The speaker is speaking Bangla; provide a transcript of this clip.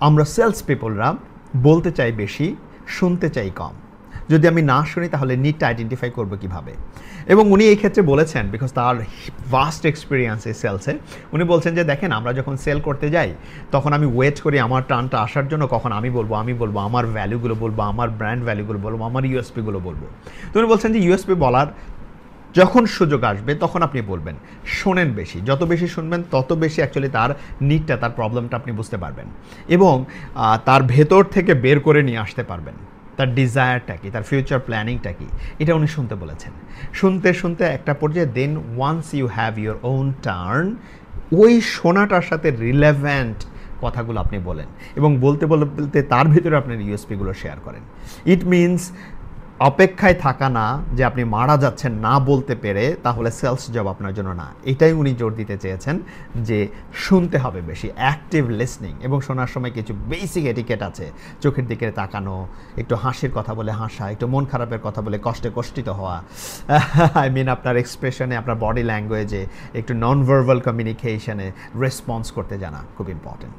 আমরা সেলস পিপলরা বলতে চাই বেশি, শুনতে চাই কম। যদি আমি না শুনি তাহলে নিডটা আইডেন্টিফাই করবো কীভাবে? এবং উনি এই ক্ষেত্রে বলেছেন, বিকজ তার ভাস্ট এক্সপিরিয়েন্স এই সেলসে, উনি বলছেন যে দেখেন আমরা যখন সেল করতে যাই তখন আমি ওয়েট করি আমার টার্নটা আসার জন্য, কখন আমি বলবো আমার ভ্যালুগুলো বলবো, আমার ব্র্যান্ড ভ্যালুগুলো বলবো, আমার ইউএসপিগুলো বলবো। তো উনি বলছেন যে ইউএসপি বলার যখন সুযোগ আসবে তখন আপনি বলবেন, শোনেন বেশি, যত বেশি শুনবেন তত বেশি অ্যাকচুয়ালি তার নিডটা, তার প্রবলেমটা আপনি বুঝতে পারবেন এবং তার ভেতর থেকে বের করে নিয়ে আসতে পারবেন তার ডিজায়ারটা কি, তার ফিউচার প্ল্যানিংটা কি, এটা উনি শুনতে বলেছেন। শুনতে শুনতে একটা পর্যায়ে then once you have your own turn, ওই শোনাটার সাথে রিলেভেন্ট কথাগুলো আপনি বলেন এবং বলতে বলতে তার ভিতরে আপনার ইউএসপিগুলো শেয়ার করেন। ইট মিনস অপেক্ষায় থাকা না যে আপনি মারা যাচ্ছেন না বলতে পেরে, তাহলে সেলস জব আপনার জন্য না। এটাই উনি জোর দিতে চেয়েছেন যে শুনতে হবে বেশি, অ্যাক্টিভ লিসনিং, এবং শোনার সময় কিছু বেসিক এটিকেট আছে, চোখের দিকে তাকানো, একটু হাসির কথা বলে হাসা, একটু মন খারাপের কথা বলে কষ্টে কষ্টিত হওয়া, আই মিন আপনার এক্সপ্রেশনে, আপনার বডি ল্যাঙ্গুয়েজে, একটু নন ভার্বাল কমিউনিকেশনে রেসপন্স করতে জানা খুব ইম্পর্টেন্ট।